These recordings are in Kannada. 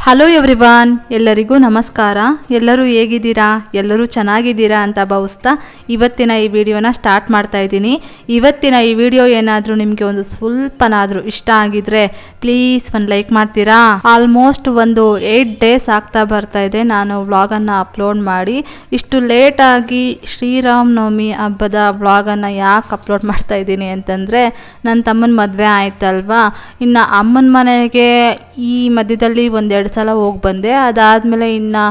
ಹಲೋ ಎವ್ರಿವಾನ್, ಎಲ್ಲರಿಗೂ ನಮಸ್ಕಾರ. ಎಲ್ಲರೂ ಹೇಗಿದ್ದೀರಾ? ಎಲ್ಲರೂ ಚೆನ್ನಾಗಿದ್ದೀರಾ ಅಂತ ಭಾವಿಸ್ತಾ ಇವತ್ತಿನ ಈ ವಿಡಿಯೋನ ಸ್ಟಾರ್ಟ್ ಮಾಡ್ತಾ ಇದ್ದೀನಿ. ಇವತ್ತಿನ ಈ ವಿಡಿಯೋ ಏನಾದರೂ ನಿಮಗೆ ಒಂದು ಸ್ವಲ್ಪನಾದರೂ ಇಷ್ಟ ಆಗಿದ್ರೆ ಪ್ಲೀಸ್ ಒಂದು ಲೈಕ್ ಮಾಡ್ತೀರಾ? ಆಲ್ಮೋಸ್ಟ್ ಒಂದು 8 ಡೇಸ್ ಆಗ್ತಾ ಬರ್ತಾ ಇದೆ ನಾನು ವ್ಲಾಗನ್ನು ಅಪ್ಲೋಡ್ ಮಾಡಿ. ಇಷ್ಟು ಲೇಟಾಗಿ ಶ್ರೀರಾಮನವಮಿ ಹಬ್ಬದ ವ್ಲಾಗನ್ನು ಯಾಕೆ ಅಪ್ಲೋಡ್ ಮಾಡ್ತಾ ಇದ್ದೀನಿ ಅಂತಂದರೆ, ನನ್ನ ತಮ್ಮನ ಮದುವೆ ಆಯ್ತಲ್ವಾ, ಇನ್ನು ಅಮ್ಮನ ಮನೆಗೆ ಈ ಮಧ್ಯದಲ್ಲಿ ಒಂದೆರಡು ಸಲ ಹೋಗಿ ಬಂದೆ. ಅದಾದಮೇಲೆ ಇನ್ನು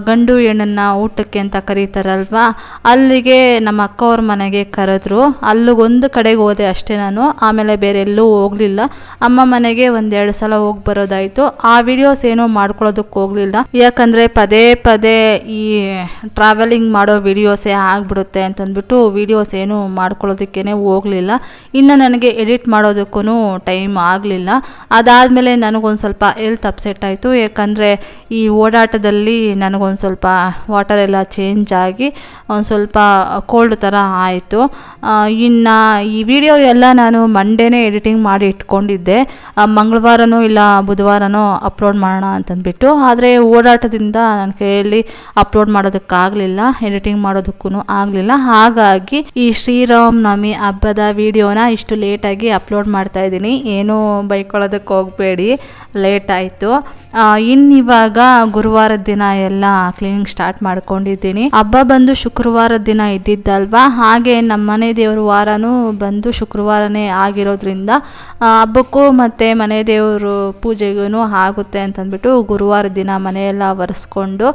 ಗಂಡು ಹೆಣ್ಣನ್ನು ಊಟಕ್ಕೆ ಅಂತ ಕರೀತಾರಲ್ವಾ, ಅಲ್ಲಿಗೆ ನಮ್ಮ ಅಕ್ಕವ್ರ ಮನೆಗೆ ಕರೆದ್ರು. ಅಲ್ಲಿಗೊಂದು ಕಡೆಗೆ ಹೋದೆ ಅಷ್ಟೇ ನಾನು, ಆಮೇಲೆ ಬೇರೆ ಎಲ್ಲೂ ಹೋಗಲಿಲ್ಲ. ಅಮ್ಮ ಮನೆಗೆ ಒಂದೆರಡು ಸಲ ಹೋಗಿ ಬರೋದಾಯಿತು. ಆ ವಿಡಿಯೋಸ್ ಏನೂ ಮಾಡ್ಕೊಳ್ಳೋದಕ್ಕೆ ಹೋಗಲಿಲ್ಲ, ಯಾಕಂದರೆ ಪದೇ ಪದೇ ಈ ಟ್ರಾವೆಲಿಂಗ್ ಮಾಡೋ ವಿಡಿಯೋಸೇ ಆಗಿಬಿಡುತ್ತೆ ಅಂತಂದ್ಬಿಟ್ಟು ವಿಡಿಯೋಸ್ ಏನೂ ಮಾಡ್ಕೊಳ್ಳೋದಕ್ಕೇ ಹೋಗಲಿಲ್ಲ. ಇನ್ನು ನನಗೆ ಎಡಿಟ್ ಮಾಡೋದಕ್ಕೂ ಟೈಮ್ ಆಗಲಿಲ್ಲ. ಅದಾದಮೇಲೆ ನನಗೊಂದು ಸ್ವಲ್ಪ ಹೆಲ್ತ್ ಅಪ್ಸೆಟ್ ಆಯಿತು, ಯಾಕಂದರೆ ಈ ಓಡಾಟದಲ್ಲಿ ನನಗೊಂದು ಸ್ವಲ್ಪ ವಾಟರ್ ಎಲ್ಲ ಚೇಂಜ್ ಆಗಿ ಒಂದು ಸ್ವಲ್ಪ ಕೋಲ್ಡ್ ಥರ ಆಯಿತು. ಇನ್ನು ಈ ವಿಡಿಯೋ ಎಲ್ಲ ನಾನು ಮಂಡೇನೇ ಎಡಿಟಿಂಗ್ ಮಾಡಿ ಇಟ್ಕೊಂಡಿದ್ದೆ, ಮಂಗಳವಾರನೋ ಇಲ್ಲ ಬುಧವಾರನೋ ಅಪ್ಲೋಡ್ ಮಾಡೋಣ ಅಂತಂದ್ಬಿಟ್ಟು. ಆದರೆ ಓಡಾಟದಿಂದ ನನ್ನ ಕೈಯಲ್ಲಿ ಅಪ್ಲೋಡ್ ಮಾಡೋದಕ್ಕಾಗಲಿಲ್ಲ, ಎಡಿಟಿಂಗ್ ಮಾಡೋದಕ್ಕೂ ಆಗಲಿಲ್ಲ. ಹಾಗಾಗಿ ಈ ಶ್ರೀರಾಮನವಮಿ ಹಬ್ಬದ ವಿಡಿಯೋನ ಇಷ್ಟು ಲೇಟಾಗಿ ಅಪ್ಲೋಡ್ ಮಾಡ್ತಾ ಇದ್ದೀನಿ. ಏನೂ ಬೈಕೊಳ್ಳೋದಕ್ಕೆ ಹೋಗಬೇಡಿ, ಲೇಟ್ ಆಯಿತು. ಇನ್ನಿವಾಗ ಗುರುವಾರದ ದಿನ ಎಲ್ಲ ಕ್ಲೀನಿಂಗ್ ಸ್ಟಾರ್ಟ್ ಮಾಡ್ಕೊಂಡಿದ್ದೀನಿ. ಹಬ್ಬ ಬಂದು ಶುಕ್ರವಾರದ ದಿನ ಇದ್ದಿದ್ದಲ್ವಾ, ಹಾಗೆ ನಮ್ಮ ಮನೆ ದೇವ್ರ ವಾರನೂ ಬಂದು ಶುಕ್ರವಾರನೇ ಆಗಿರೋದ್ರಿಂದ ಹಬ್ಬಕ್ಕೂ ಮತ್ತು ಮನೆ ದೇವರು ಪೂಜೆಗೂ ಆಗುತ್ತೆ ಅಂತಂದ್ಬಿಟ್ಟು ಗುರುವಾರದ ದಿನ ಮನೆಯೆಲ್ಲ ಒರೆಸ್ಕೊಂಡು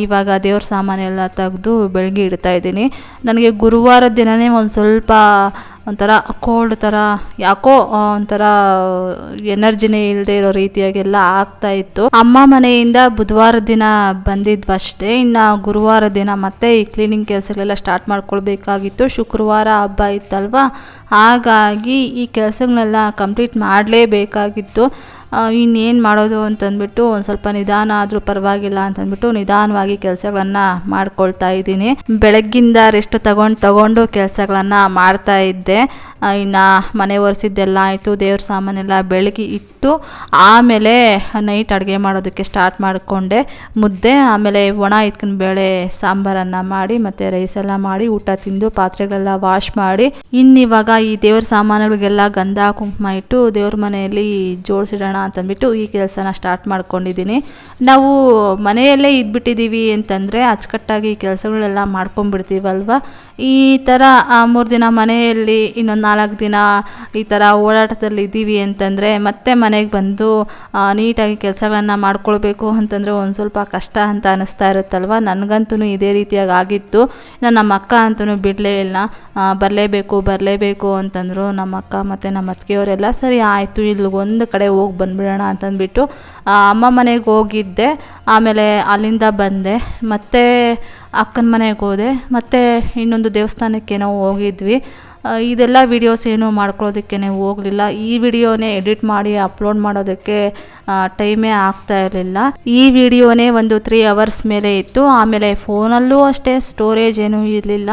ಇವಾಗ ದೇವ್ರ ಸಾಮಾನೆಲ್ಲ ತೆಗೆದು ಬೆಳಗ್ಗೆ ಇಡ್ತಾ ಇದ್ದೀನಿ. ನನಗೆ ಗುರುವಾರದ ದಿನವೇ ಒಂದು ಸ್ವಲ್ಪ ಒಂಥರ ಕೋಲ್ಡ್ ಥರ, ಯಾಕೋ ಒಂಥರ ಎನರ್ಜಿನೇ ಇಲ್ಲದೆ ಇರೋ ರೀತಿಯಾಗೆಲ್ಲ ಆಗ್ತಾಯಿತ್ತು. ಅಮ್ಮ ಮನೆಯಿಂದ ಬುಧವಾರ ದಿನ ಬಂದಿದ್ವಷ್ಟೇ. ಇನ್ನು ಗುರುವಾರ ದಿನ ಮತ್ತೆ ಈ ಕ್ಲೀನಿಂಗ್ ಕೆಲಸಗಳೆಲ್ಲ ಸ್ಟಾರ್ಟ್ ಮಾಡ್ಕೊಳ್ಬೇಕಾಗಿತ್ತು. ಶುಕ್ರವಾರ ಹಬ್ಬ ಇತ್ತಲ್ವ, ಹಾಗಾಗಿ ಈ ಕೆಲಸಗಳನ್ನೆಲ್ಲ ಕಂಪ್ಲೀಟ್ ಮಾಡಲೇಬೇಕಾಗಿತ್ತು. ಇನ್ನೇನು ಮಾಡೋದು ಅಂತಂದ್ಬಿಟ್ಟು ಒಂದು ಸ್ವಲ್ಪ ನಿಧಾನ ಆದರೂ ಪರವಾಗಿಲ್ಲ ಅಂತಂದ್ಬಿಟ್ಟು ನಿಧಾನವಾಗಿ ಕೆಲಸಗಳನ್ನು ಮಾಡ್ಕೊಳ್ತಾ ಇದ್ದೀನಿ. ಬೆಳಗ್ಗಿಂದ ರೆಸ್ಟ್ ತಗೊಂಡು ಕೆಲಸಗಳನ್ನು ಮಾಡ್ತಾ ಇದ್ದೆ. ಇನ್ನು ಮನೆ ಒರೆಸಿದ್ದೆಲ್ಲ ಆಯಿತು, ದೇವ್ರ ಸಾಮಾನೆಲ್ಲ ಬೆಳಗ್ಗೆ ಇಟ್ಟು ಆಮೇಲೆ ನೈಟ್ ಅಡುಗೆ ಮಾಡೋದಕ್ಕೆ ಸ್ಟಾರ್ಟ್ ಮಾಡಿಕೊಂಡೆ. ಮುದ್ದೆ, ಆಮೇಲೆ ಒಣ ಇಟ್ಕಿನ ಬೇಳೆ ಸಾಂಬಾರನ್ನು ಮಾಡಿ ಮತ್ತು ರೈಸೆಲ್ಲ ಮಾಡಿ ಊಟ ತಿಂದು ಪಾತ್ರೆಗಳೆಲ್ಲ ವಾಶ್ ಮಾಡಿ ಇನ್ನಿವಾಗ ಈ ದೇವ್ರ ಸಾಮಾನುಗಳಿಗೆಲ್ಲ ಗಂಧ ಕುಂಕುಮ ಇಟ್ಟು ದೇವ್ರ ಮನೆಯಲ್ಲಿ ಜೋಡಿಸಿಡೋಣ ಅಂತಂದ್ಬಿಟ್ಟು ಈ ಕೆಲಸನ ಸ್ಟಾರ್ಟ್ ಮಾಡ್ಕೊಂಡಿದ್ದೀನಿ. ನಾವು ಮನೆಯಲ್ಲೇ ಇದ್ಬಿಟ್ಟಿದ್ದೀವಿ ಅಂತಂದರೆ ಅಚ್ಚುಕಟ್ಟಾಗಿ ಕೆಲಸಗಳೆಲ್ಲ ಮಾಡ್ಕೊಂಡ್ಬಿಡ್ತೀವಲ್ವ. ಈ ಥರ 3 ದಿನ ಮನೆಯಲ್ಲಿ, ಇನ್ನೊಂದು 4 ದಿನ ಈ ಥರ ಓಡಾಟದಲ್ಲಿ ಇದ್ದೀವಿ ಅಂತಂದರೆ ಮತ್ತೆ ಮನೆಗೆ ಬಂದು ನೀಟಾಗಿ ಕೆಲಸಗಳನ್ನು ಮಾಡ್ಕೊಳ್ಬೇಕು ಅಂತಂದರೆ ಒಂದು ಸ್ವಲ್ಪ ಕಷ್ಟ ಅಂತ ಅನ್ನಿಸ್ತಾ ಇರುತ್ತಲ್ವ. ನನಗಂತೂ ಇದೇ ರೀತಿಯಾಗಿ ಆಗಿತ್ತು. ನಮ್ಮ ಅಕ್ಕ ಅಂತೂ ಬಿಡಲೇ ಇಲ್ಲ, ಬರಲೇಬೇಕು ಅಂತಂದರು ನಮ್ಮ ಅಕ್ಕ ಮತ್ತು ನಮ್ಮ ಅತ್ತಿಗೆಯವರೆಲ್ಲ. ಸರಿ ಆಯಿತು, ಇಲ್ಲಿಗೊಂದು ಕಡೆ ಹೋಗಿ ಬಂದುಬಿಡೋಣ ಅಂತಂದ್ಬಿಟ್ಟು ಅಮ್ಮ ಮನೆಗೆ ಹೋಗಿದ್ದೆ. ಆಮೇಲೆ ಅಲ್ಲಿಂದ ಬಂದೆ, ಮತ್ತೆ ಅಕ್ಕನ ಮನೆಗೆ ಹೋದೆ, ಮತ್ತು ಇನ್ನೊಂದು ದೇವಸ್ಥಾನಕ್ಕೇನೋ ಹೋಗಿದ್ವಿ. ಇದೆಲ್ಲ ವೀಡಿಯೋಸ್ ಏನೂ ಮಾಡ್ಕೊಳ್ಳೋದಕ್ಕೇ ಹೋಗಲಿಲ್ಲ. ಈ ವಿಡಿಯೋನೇ ಎಡಿಟ್ ಮಾಡಿ ಅಪ್ಲೋಡ್ ಮಾಡೋದಕ್ಕೆ ಟೈಮೇ ಆಗ್ತಾ ಇರಲಿಲ್ಲ. ಈ ವಿಡಿಯೋನೇ ಒಂದು 3 ಅವರ್ಸ್ ಮೇಲೆ ಇತ್ತು. ಆಮೇಲೆ ಫೋನಲ್ಲೂ ಅಷ್ಟೇ ಸ್ಟೋರೇಜ್ ಏನೂ ಇರಲಿಲ್ಲ.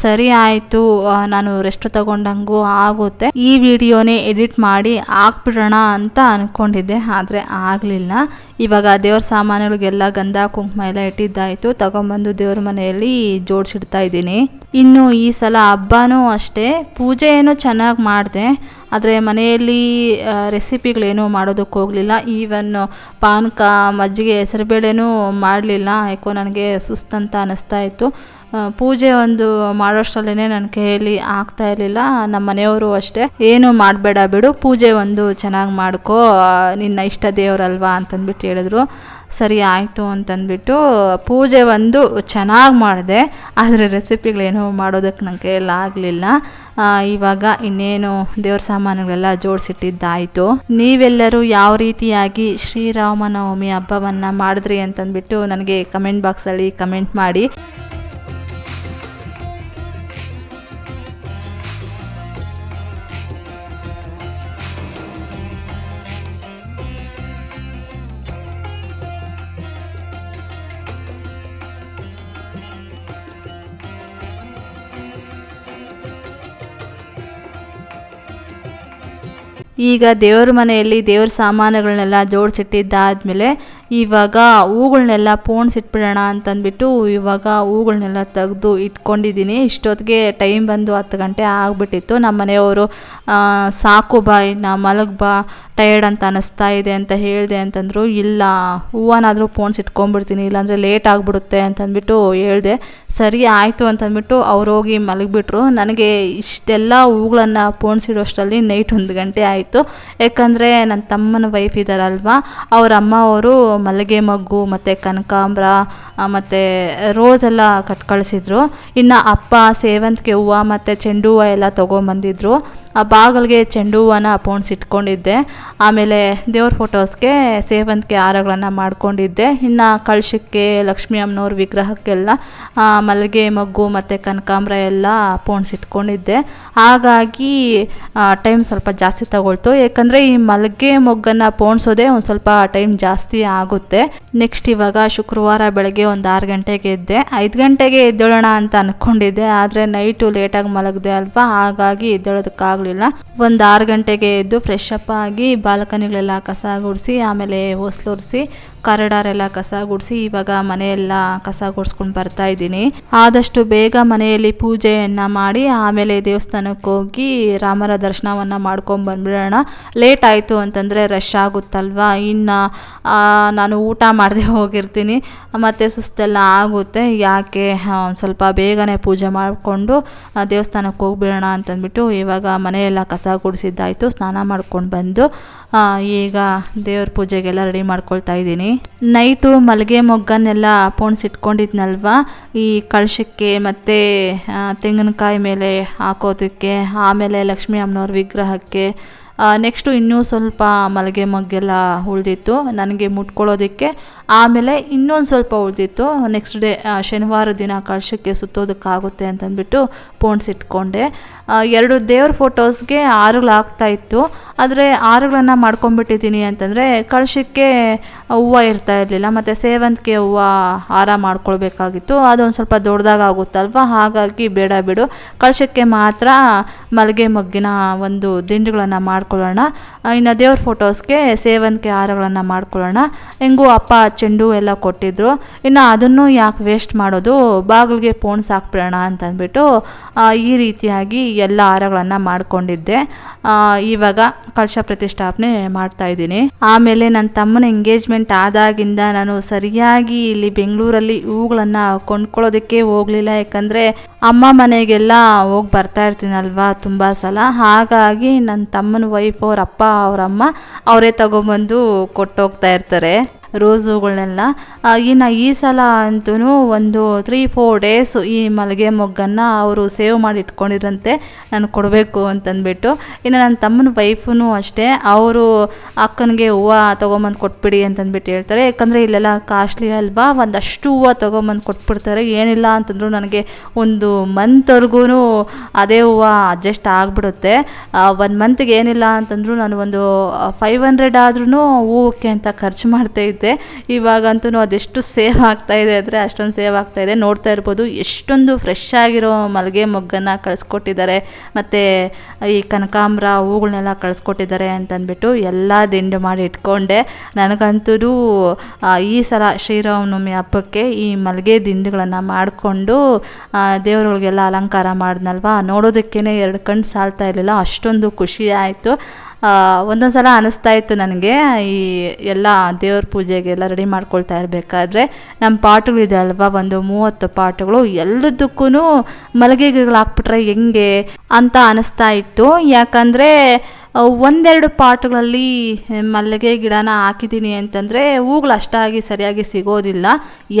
ಸರಿ ಆಯಿತು, ನಾನು ರೆಸ್ಟ್ ತಗೊಂಡಂಗೂ ಆಗುತ್ತೆ, ಈ ವಿಡಿಯೋನೇ ಎಡಿಟ್ ಮಾಡಿ ಹಾಕ್ಬಿಡೋಣ ಅಂತ ಅಂದ್ಕೊಂಡಿದ್ದೆ, ಆದರೆ ಆಗಲಿಲ್ಲ. ಇವಾಗ ದೇವ್ರ ಸಾಮಾನುಗಳಿಗೆಲ್ಲ ಗಂಧ ಕುಂಕುಮ ಎಲ್ಲ ಇಟ್ಟಿದ್ದಾಯಿತು, ತಗೊಂಬಂದು ದೇವ್ರ ಮನೆಯಲ್ಲಿ ಜೋಡಿಸಿಡ್ತಾ ಇದ್ದೀನಿ. ಇನ್ನು ಈ ಸಲ ಹಬ್ಬನೂ ಅಷ್ಟೇ, ಪೂಜೆ ಏನೋ ಚೆನ್ನಾಗಿ ಮಾಡಿದೆ, ಆದರೆ ಮನೆಯಲ್ಲಿ ರೆಸಿಪಿಗಳೇನೂ ಮಾಡೋದಕ್ಕೆ ಹೋಗಲಿಲ್ಲ. ಈವನ್ ಪಾನಕ, ಮಜ್ಜಿಗೆ, ಹೆಸರುಬೇಳೆನೂ ಮಾಡಲಿಲ್ಲ. ಯಾಕೋ ನನಗೆ ಸುಸ್ತಂತ ಅನ್ನಿಸ್ತಾ ಇತ್ತು. ಪೂಜೆ ಒಂದು ಮಾಡೋಷ್ಟರಲ್ಲೇ ನನ್ನ ಕೈಯಲ್ಲಿ ಆಗ್ತಾ ಇರಲಿಲ್ಲ. ನಮ್ಮ ಮನೆಯವರು ಅಷ್ಟೇ, ಏನು ಮಾಡಬೇಡ ಬಿಡು, ಪೂಜೆ ಒಂದು ಚೆನ್ನಾಗಿ ಮಾಡ್ಕೋ, ನಿನ್ನ ಇಷ್ಟ ದೇವರಲ್ವಾ ಅಂತಂದ್ಬಿಟ್ಟು ಹೇಳಿದ್ರು. ಸರಿ ಆಯಿತು ಅಂತಂದ್ಬಿಟ್ಟು ಪೂಜೆ ಒಂದು ಚೆನ್ನಾಗಿ ಮಾಡಿದೆ, ಆದರೆ ರೆಸಿಪಿಗಳೇನೋ ಮಾಡೋದಕ್ಕೆ ನನ್ನ ಕೈಯಲ್ಲಿ ಆಗಲಿಲ್ಲ. ಇವಾಗ ಇನ್ನೇನು ದೇವ್ರ ಸಾಮಾನುಗಳೆಲ್ಲ ಜೋಡಿಸಿಟ್ಟಿದ್ದಾಯಿತು. ನೀವೆಲ್ಲರೂ ಯಾವ ರೀತಿಯಾಗಿ ಶ್ರೀರಾಮನವಮಿ ಹಬ್ಬವನ್ನು ಮಾಡಿದ್ರಿ ಅಂತಂದ್ಬಿಟ್ಟು ನನಗೆ ಕಮೆಂಟ್ ಬಾಕ್ಸಲ್ಲಿ ಕಮೆಂಟ್ ಮಾಡಿ. ಈಗ ದೇವ್ರ ಮನೆಯಲ್ಲಿ ದೇವ್ರ ಸಾಮಾನುಗಳನ್ನೆಲ್ಲ ಜೋಡಿಸಿಟ್ಟಿದ್ದಾದಮೇಲೆ ಇವಾಗ ಹೂಗಳನ್ನೆಲ್ಲ ಪೋಣಿಸಿಟ್ಬಿಡೋಣ ಅಂತಂದ್ಬಿಟ್ಟು ಇವಾಗ ಹೂಗಳನ್ನೆಲ್ಲ ತೆಗೆದು ಇಟ್ಕೊಂಡಿದ್ದೀನಿ. ಇಷ್ಟೊತ್ತಿಗೆ ಟೈಮ್ ಬಂದು 10 ಗಂಟೆ ಆಗಿಬಿಟ್ಟಿತ್ತು. ನಮ್ಮ ಮನೆಯವರು ಸಾಕು ಬಾ ಇನ್ನು ಮಲಗ್ ಬಾ, ಟಯರ್ಡ್ ಅಂತ ಅನ್ನಿಸ್ತಾ ಇದೆ ಅಂತ ಹೇಳಿದೆ ಅಂತಂದರು. ಇಲ್ಲ, ಹೂವನಾದರೂ ಪೋಣಿಸಿಟ್ಕೊಂಡ್ಬಿಡ್ತೀನಿ, ಇಲ್ಲಾಂದರೆ ಲೇಟ್ ಆಗಿಬಿಡುತ್ತೆ ಅಂತಂದ್ಬಿಟ್ಟು ಹೇಳಿದೆ. ಸರಿ ಆಯಿತು ಅಂತಂದ್ಬಿಟ್ಟು ಅವ್ರು ಹೋಗಿ ಮಲಗಿಬಿಟ್ರು. ನನಗೆ ಇಷ್ಟೆಲ್ಲ ಹೂಗಳನ್ನು ಪೋಣಿಸಿಡೋಷ್ಟರಲ್ಲಿ ನೈಟ್ 1 ಗಂಟೆ ಆಯಿತು. ಯಾಕಂದರೆ ನನ್ನ ತಮ್ಮನ ವೈಫ್ ಇದ್ದಾರಲ್ವ, ಅವ್ರ ಅಮ್ಮ ಅವರು ಮಲ್ಲಿಗೆ ಮೊಗ್ಗು ಮತ್ತು ಕನಕಾಂಬರ ಮತ್ತು ರೋಸೆಲ್ಲ ಕಟ್ ಕಳಿಸಿದ್ರು. ಇನ್ನು ಅಪ್ಪ ಸೇವಂತಿಗೆ ಹೂವು ಮತ್ತು ಚೆಂಡು ಹೂವು ಎಲ್ಲ ತೊಗೊಂಬಂದಿದ್ರು. ಆ ಬಾಗಿಲಿಗೆ ಚೆಂಡು ಹೂವನ್ನ ಪೋಣಿಸಿಟ್ಕೊಂಡಿದ್ದೆ. ಆಮೇಲೆ ದೇವ್ರ ಫೋಟೋಸ್ಗೆ ಸೇವಂತಿಗೆ ಹಾರಗಳನ್ನು ಮಾಡ್ಕೊಂಡಿದ್ದೆ. ಇನ್ನು ಕಳಶಕ್ಕೆ, ಲಕ್ಷ್ಮೀ ಅಮ್ಮನವ್ರ ವಿಗ್ರಹಕ್ಕೆಲ್ಲ ಮಲ್ಲಿಗೆ ಮೊಗ್ಗು ಮತ್ತು ಕನಕಾಂಬರ ಎಲ್ಲ ಪೋಣಿಸಿಟ್ಕೊಂಡಿದ್ದೆ. ಹಾಗಾಗಿ ಟೈಮ್ ಸ್ವಲ್ಪ ಜಾಸ್ತಿ ತಗೊಳ್ತು. ಯಾಕಂದರೆ ಈ ಮಲ್ಲಿಗೆ ಮೊಗ್ಗನ್ನು ಪೋಣಿಸೋದೇ ಒಂದು ಸ್ವಲ್ಪ ಟೈಮ್ ಜಾಸ್ತಿ ಆಗುತ್ತೆ. ನೆಕ್ಸ್ಟ್ ಇವಾಗ ಶುಕ್ರವಾರ ಬೆಳಗ್ಗೆ ಒಂದು 6 ಗಂಟೆಗೆ ಎದ್ದೆ. 5 ಗಂಟೆಗೆ ಎದ್ದೇಳೋಣ ಅಂತ ಅಂದ್ಕೊಂಡಿದ್ದೆ, ಆದರೆ ನೈಟು ಲೇಟಾಗಿ ಮಲಗಿದೆ ಅಲ್ವಾ, ಹಾಗಾಗಿ ಎದ್ದೇಳೋದಕ್ಕಾಗಲಿಲ್ಲ. ಒಂದು 6 ಗಂಟೆಗೆ ಎದ್ದು ಫ್ರೆಶ್ ಅಪ್ ಆಗಿ ಬಾಲ್ಕನಿಗಳೆಲ್ಲ ಕಸ ಗುಡಿಸಿ, ಆಮೇಲೆ ಹೊಸ್ಲೊರೆಸಿ, ಕಾರಿಡಾರೆಲ್ಲ ಕಸ ಗುಡಿಸಿ ಇವಾಗ ಮನೆಯೆಲ್ಲ ಕಸ ಗುಡಿಸ್ಕೊಂಡು ಬರ್ತಾ ಇದ್ದೀನಿ. ಆದಷ್ಟು ಬೇಗ ಮನೆಯಲ್ಲಿ ಪೂಜೆಯನ್ನು ಮಾಡಿ ಆಮೇಲೆ ದೇವಸ್ಥಾನಕ್ಕೆ ಹೋಗಿ ರಾಮರ ದರ್ಶನವನ್ನು ಮಾಡ್ಕೊಂಡು ಬಂದ್ಬಿಡೋಣ. ಲೇಟ್ ಆಯಿತು ಅಂತಂದರೆ ರಶ್ ಆಗುತ್ತಲ್ವ, ಇನ್ನು ನಾನು ಊಟ ಮಾಡದೆ ಹೋಗಿರ್ತೀನಿ ಮತ್ತು ಸುಸ್ತೆಲ್ಲ ಆಗುತ್ತೆ. ಯಾಕೆ ಒಂದು ಸ್ವಲ್ಪ ಬೇಗನೆ ಪೂಜೆ ಮಾಡಿಕೊಂಡು ದೇವಸ್ಥಾನಕ್ಕೆ ಹೋಗ್ಬಿಡೋಣ ಅಂತಂದ್ಬಿಟ್ಟು ಇವಾಗ ಮನೆಯೆಲ್ಲ ಕಸ ಗುಡಿಸಿದ್ದಾಯಿತು. ಸ್ನಾನ ಮಾಡ್ಕೊಂಡು ಬಂದು ಈಗ ದೇವ್ರ ಪೂಜೆಗೆಲ್ಲ ರೆಡಿ ಮಾಡ್ಕೊಳ್ತಾ ಇದ್ದೀನಿ. ನೈಟು ಮಲ್ಲಿಗೆ ಮೊಗ್ಗನ್ನೆಲ್ಲ ಪೋಣಿಸಿಟ್ಕೊಂಡಿದ್ನಲ್ವ, ಈ ಕಳಶಕ್ಕೆ ಮತ್ತು ತೆಂಗಿನಕಾಯಿ ಮೇಲೆ ಹಾಕೋದಕ್ಕೆ, ಆಮೇಲೆ ಲಕ್ಷ್ಮೀ ಅಮ್ಮನವ್ರ ವಿಗ್ರಹಕ್ಕೆ, ನೆಕ್ಸ್ಟು ಇನ್ನೂ ಸ್ವಲ್ಪ ಮಲ್ಲಿಗೆ ಮೊಗ್ಗೆಲ್ಲ ಉಳಿದಿತ್ತು ನನಗೆ ಮುಟ್ಕೊಳ್ಳೋದಕ್ಕೆ. ಆಮೇಲೆ ಇನ್ನೊಂದು ಸ್ವಲ್ಪ ಉಳಿದಿತ್ತು, ನೆಕ್ಸ್ಟ್ ಡೇ ಶನಿವಾರ ದಿನ ಕಳಶಕ್ಕೆ ಸುತ್ತೋದಕ್ಕಾಗುತ್ತೆ ಅಂತಂದ್ಬಿಟ್ಟು ಪೋಣಿಸಿಟ್ಕೊಂಡೆ. 2 ದೇವ್ರ ಫೋಟೋಸ್ಗೆ ಹಾರಗಳಾಗ್ತಾಯಿತ್ತು, ಆದರೆ ಹಾರಗಳನ್ನು ಮಾಡ್ಕೊಂಡ್ಬಿಟ್ಟಿದ್ದೀನಿ ಅಂತಂದರೆ ಕಳಶಕ್ಕೆ ಹೂವು ಇರ್ತಾ ಇರಲಿಲ್ಲ, ಮತ್ತು ಸೇವಂತಿಗೆ ಹೂವು ಹಾರ ಮಾಡ್ಕೊಳ್ಬೇಕಾಗಿತ್ತು. ಅದೊಂದು ಸ್ವಲ್ಪ ದೊಡ್ಡದಾಗುತ್ತಲ್ವ, ಹಾಗಾಗಿ ಬೇಡ ಬಿಡು, ಕಳಶಕ್ಕೆ ಮಾತ್ರ ಮಲ್ಲಿಗೆ ಮೊಗ್ಗಿನ ಒಂದು ದಿಂಡುಗಳನ್ನು ಮಾಡ್ಕೊಳ್ಳೋಣ, ಇನ್ನು ದೇವ್ರ ಫೋಟೋಸ್ಗೆ ಸೇವಂತಿಗೆ ಹಾರಗಳನ್ನು ಮಾಡ್ಕೊಳ್ಳೋಣ. ಹೆಂಗೂ ಅಪ್ಪ ಚೆಂಡು ಎಲ್ಲ ಕೊಟ್ಟಿದ್ರು, ಇನ್ನು ಅದನ್ನು ಯಾಕೆ ವೇಸ್ಟ್ ಮಾಡೋದು, ಬಾಗಿಲಿಗೆ ಪೋಣಿಸಾಕ್ಬಿಡೋಣ ಅಂತಂದ್ಬಿಟ್ಟು ಈ ರೀತಿಯಾಗಿ ಎಲ್ಲ ಹಾರಗಳನ್ನು ಮಾಡ್ಕೊಂಡಿದ್ದೆ. ಇವಾಗ ಕಳಶ ಪ್ರತಿಷ್ಠಾಪನೆ ಮಾಡ್ತಾ ಇದ್ದೀನಿ. ಆಮೇಲೆ ನನ್ನ ತಮ್ಮನ ಎಂಗೇಜ್ಮೆಂಟ್ ಆದಾಗಿಂದ ನಾನು ಸರಿಯಾಗಿ ಇಲ್ಲಿ ಬೆಂಗಳೂರಲ್ಲಿ ಹೂಗಳನ್ನು ಕೊಂಡ್ಕೊಳ್ಳೋದಕ್ಕೆ ಹೋಗಲಿಲ್ಲ. ಯಾಕಂದರೆ ಅಮ್ಮ ಮನೆಗೆಲ್ಲ ಹೋಗಿ ಬರ್ತಾ ಇರ್ತೀನಲ್ವ ತುಂಬ ಸಲ, ಹಾಗಾಗಿ ನನ್ನ ತಮ್ಮನ ವೈಫ್, ಅವ್ರ ಅಪ್ಪ, ಅವರಮ್ಮ ಅವರೇ ತಗೊಬಂದು ಕೊಟ್ಟೋಗ್ತಾ ಇರ್ತಾರೆ ರೋಸ್ ಹೂಗಳನ್ನೆಲ್ಲ. ಇನ್ನು ಈ ಸಲ ಅಂತೂ ಒಂದು 3-4 ಡೇಸು ಈ ಮಲ್ಲಿಗೆ ಮೊಗ್ಗನ್ನು ಅವರು ಸೇವ್ ಮಾಡಿ ಇಟ್ಕೊಂಡಿರಂತೆ ನಾನು ಕೊಡಬೇಕು ಅಂತಂದ್ಬಿಟ್ಟು. ಇನ್ನು ನನ್ನ ತಮ್ಮನ ವೈಫೂ ಅಷ್ಟೇ, ಅವರು ಅಕ್ಕನಿಗೆ ಹೂವು ತೊಗೊಂಬಂದು ಕೊಟ್ಬಿಡಿ ಅಂತಂದ್ಬಿಟ್ಟು ಹೇಳ್ತಾರೆ. ಯಾಕಂದರೆ ಇಲ್ಲೆಲ್ಲ ಕಾಸ್ಟ್ಲಿ ಅಲ್ವಾ, ಒಂದಷ್ಟು ಹೂವು ತೊಗೊಂಬಂದು ಕೊಟ್ಬಿಡ್ತಾರೆ. ಏನಿಲ್ಲ ಅಂತಂದ್ರು ನನಗೆ ಒಂದು ಮಂತ್ವರೆಗೂ ಅದೇ ಹೂವು ಅಡ್ಜಸ್ಟ್ ಆಗಿಬಿಡುತ್ತೆ. 1 ಮಂತ್ಗೆ ಏನಿಲ್ಲ ಅಂತಂದ್ರು ನಾನು ಒಂದು 500 ಆದ್ರೂ ಹೂವಕ್ಕೆ ಅಂತ ಖರ್ಚು ಮಾಡ್ತಾಯಿದ್ದೆ. ಇವಾಗಂತೂ ಅದೆಷ್ಟು ಸೇವ್ ಆಗ್ತಾಯಿದೆ ಅಂದರೆ ಅಷ್ಟೊಂದು ಸೇವ್ ಆಗ್ತಾಯಿದೆ. ನೋಡ್ತಾ ಇರ್ಬೋದು ಎಷ್ಟೊಂದು ಫ್ರೆಶ್ ಆಗಿರೋ ಮಲ್ಲಿಗೆ ಮೊಗ್ಗನ್ನು ಕಳಿಸ್ಕೊಟ್ಟಿದ್ದಾರೆ, ಮತ್ತು ಈ ಕನಕಾಂಬರ ಹೂಗಳನ್ನೆಲ್ಲ ಕಳಿಸ್ಕೊಟ್ಟಿದ್ದಾರೆ ಅಂತಂದ್ಬಿಟ್ಟು ಎಲ್ಲ ದಿಂಡು ಮಾಡಿ ಇಟ್ಕೊಂಡೆ. ನನಗಂತೂ ಈ ಸಲ ಶ್ರೀರಾಮನವಮಿ ಹಬ್ಬಕ್ಕೆ ಈ ಮಲ್ಲಿಗೆ ದಿಂಡುಗಳನ್ನು ಮಾಡಿಕೊಂಡು ದೇವರುಗಳಿಗೆಲ್ಲ ಅಲಂಕಾರ ಮಾಡಿದ್ನಲ್ವ, ನೋಡೋದಕ್ಕೇ 2 ಕಣ್ಣು ಸಾಲ್ತಾ ಇರಲಿಲ್ಲ, ಅಷ್ಟೊಂದು ಖುಷಿ ಆಯಿತು. ಒಂದೊಂದು ಸಲ ಅನ್ನಿಸ್ತಾ ಇತ್ತು ನನಗೆ, ಈ ಎಲ್ಲ ದೇವ್ರ ಪೂಜೆಗೆಲ್ಲ ರೆಡಿ ಮಾಡ್ಕೊಳ್ತಾ ಇರಬೇಕಾದ್ರೆ ನಮ್ಮ ಪಾಟ್ಗಳಿದೆ ಅಲ್ವಾ, ಒಂದು 30 ಪಾಟ್ಗಳು, ಎಲ್ಲದಕ್ಕೂ ಮಲ್ಲಿಗೆ ಗಿಡಗಳು ಹಾಕ್ಬಿಟ್ರೆ ಹೆಂಗೆ ಅಂತ ಅನ್ನಿಸ್ತಾ ಇತ್ತು. ಯಾಕಂದರೆ 1-2 ಪಾಟ್ಗಳಲ್ಲಿ ಮಲ್ಲಿಗೆ ಗಿಡನ ಹಾಕಿದ್ದೀನಿ ಅಂತಂದರೆ ಹೂಗಳು ಅಷ್ಟಾಗಿ ಸರಿಯಾಗಿ ಸಿಗೋದಿಲ್ಲ.